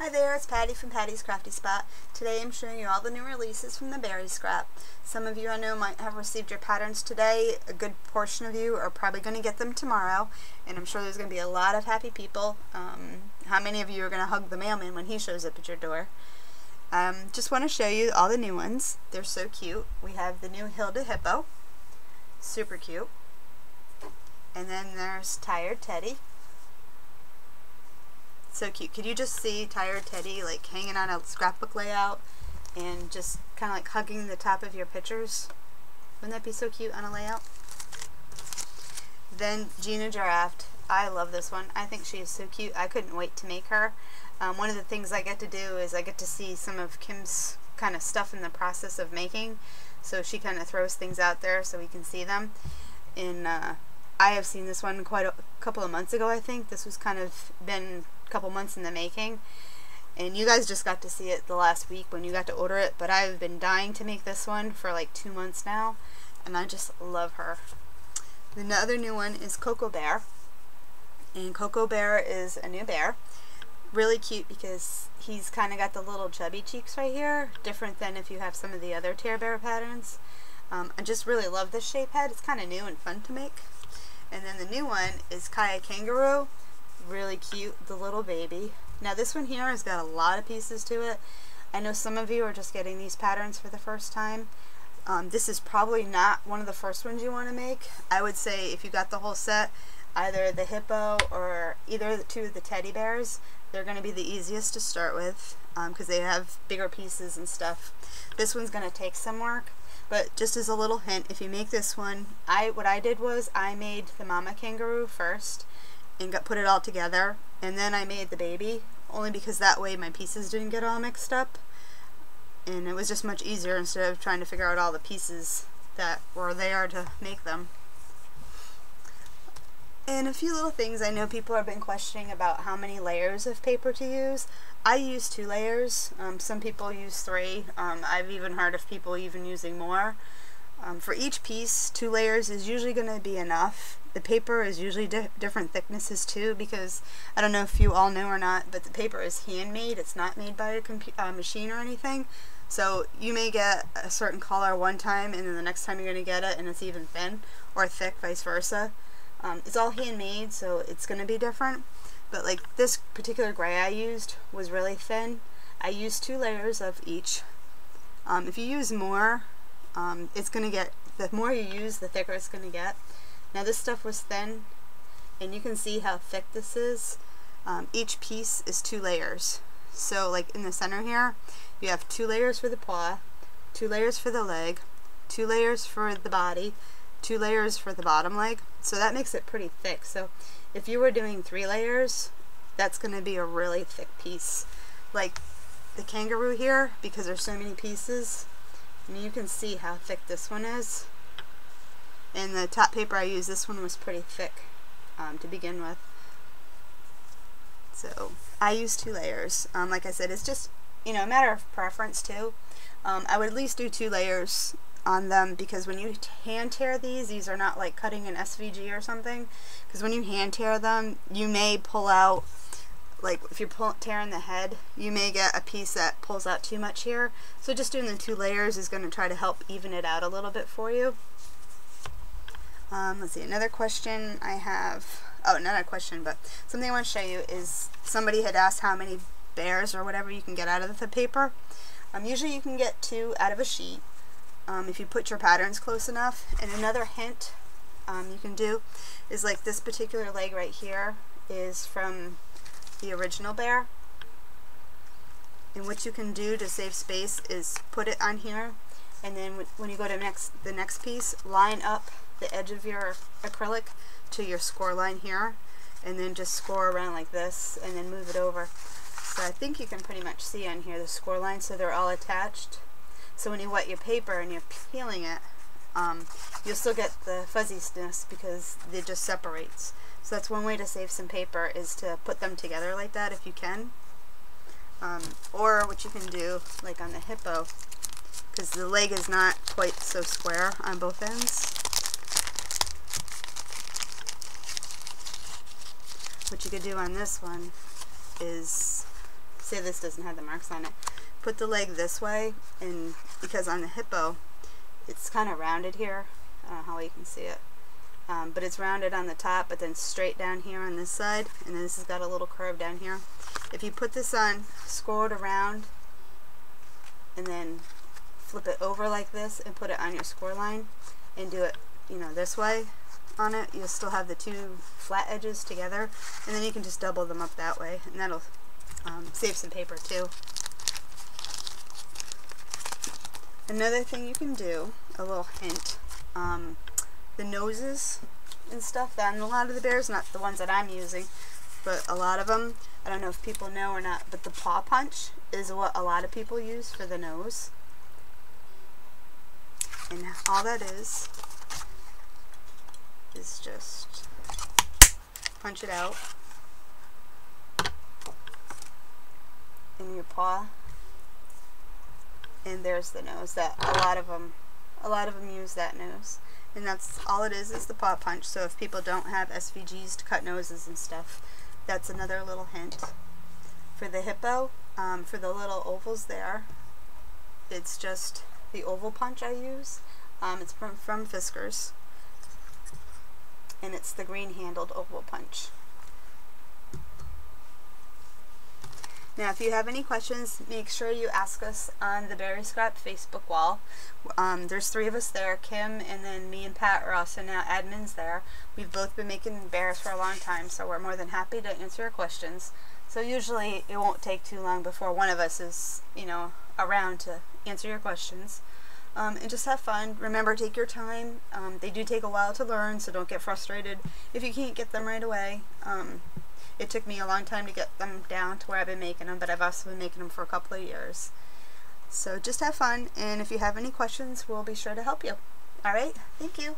Hi there, it's Patty from Patty's Crafty Spot. Today I'm showing you all the new releases from the Beary scrap. Some of you I know might have received your patterns today. A good portion of you are probably going to get them tomorrow, and I'm sure there's going to be a lot of happy people. How many of you are going to hug the mailman when he shows up at your door? Just want to show you all the new ones. They're so cute. We have the new Hilda Hippo, super cute. And then there's Tired Teddy. So cute. Could you just see Tired Teddy like hanging on a scrapbook layout and just kind of like hugging the top of your pictures? Wouldn't that be so cute on a layout? Then Gina Giraffe. I love this one. I think she is so cute. I couldn't wait to make her. One of the things I get to do is I get to see some of Kim's kind of stuff in the process of making. So she kind of throws things out there so we can see them. And I have seen this one quite a couple of months ago, I think. This was kind of been a couple months in the making. And you guys just got to see it the last week when you got to order it. But I've been dying to make this one for like 2 months now. And I just love her. The other new one is Cocoa Bear. And Cocoa Bear is a new bear. Really cute because he's kind of got the little chubby cheeks right here. Different than if you have some of the other Tear Bear patterns. I just really love this shape head. It's kind of new and fun to make. And then the new one is Kaya Kangaroo. Really cute, the little baby. Now this one here has got a lot of pieces to it. I know some of you are just getting these patterns for the first time. This is probably not one of the first ones you want to make. I would say if you got the whole set, either the hippo or either the two of the teddy bears, they're going to be the easiest to start with because they have bigger pieces and stuff. This one's going to take some work. But just as a little hint, if you make this one, what I did was I made the mama kangaroo first and put it all together, and then I made the baby, only because that way my pieces didn't get all mixed up, and it was just much easier instead of trying to figure out all the pieces that were there to make them. And a few little things. I know people have been questioning about how many layers of paper to use. I use 2 layers. Some people use 3. I've even heard of people even using more. For each piece, 2 layers is usually going to be enough. The paper is usually different thicknesses too, because I don't know if you all know or not, but the paper is handmade. It's not made by a machine or anything. So you may get a certain color one time, and then the next time you're going to get it and it's even thin or thick, vice versa. It's all handmade, so it's going to be different. But like this particular gray I used was really thin. I used 2 layers of each. If you use more, it's going to get, the more you use, the thicker it's going to get. Now this stuff was thin, and you can see how thick this is. Each piece is 2 layers. So like in the center here, you have 2 layers for the paw, 2 layers for the leg, 2 layers for the body, 2 layers for the bottom leg. So that makes it pretty thick. So if you were doing 3 layers, that's going to be a really thick piece. Like the kangaroo here, because there's so many pieces, and you can see how thick this one is. And the top paper I used, this one was pretty thick to begin with. So I used 2 layers. Like I said, it's just, you know, a matter of preference too. I would at least do 2 layers on them, because when you hand tear these are not like cutting an SVG or something, because when you hand tear them, you may pull out, like if you're tearing the head, you may get a piece that pulls out too much here. So just doing the 2 layers is going to try to help even it out a little bit for you. Let's see, another question I have, oh, not a question, but something I want to show you is somebody had asked how many bears or whatever you can get out of the paper. Usually you can get 2 out of a sheet. If you put your patterns close enough. And another hint you can do is like this particular leg right here is from the original bear. And what you can do to save space is put it on here, and then when you go to the next piece, line up the edge of your acrylic to your score line here, and then just score around like this and then move it over. So I think you can pretty much see on here the score line, so they're all attached. So when you wet your paper and you're peeling it, you'll still get the fuzziness because it just separates. So that's one way to save some paper, is to put them together like that if you can. Or what you can do, like on the hippo, because the leg is not quite so square on both ends. What you could do on this one is say this doesn't have the marks on it. Put the leg this way, and because on the hippo, it's kind of rounded here. I don't know how well you can see it. But it's rounded on the top, but then straight down here on this side, and then this has got a little curve down here. If you put this on, scroll it around, and then flip it over like this, and put it on your score line, and do it, you know, this way on it, you'll still have the two flat edges together, and then you can just double them up that way, and that'll save some paper too. Another thing you can do, a little hint, the noses and stuff, on a lot of the bears, not the ones that I'm using, but a lot of them, I don't know if people know or not, but the paw punch is what a lot of people use for the nose. And all that is just punch it out in your paw, and there's the nose. That a lot of them use that nose, and that's all it is the paw punch. So if people don't have SVGs to cut noses and stuff, that's another little hint. For the hippo, for the little ovals there, it's just the oval punch I use. It's from Fiskars, and it's the green handled oval punch. Now, if you have any questions, make sure you ask us on the Beary Scrap Facebook wall. There's 3 of us there. Kim and then me and Pat are also now admins there. We've both been making bears for a long time, so we're more than happy to answer your questions. So usually it won't take too long before one of us is, you know, around to answer your questions. And just have fun. Remember, take your time. They do take a while to learn, so don't get frustrated if you can't get them right away. It took me a long time to get them down to where I've been making them, but I've also been making them for a couple of years. So just have fun, and if you have any questions, we'll be sure to help you. Alright, thank you.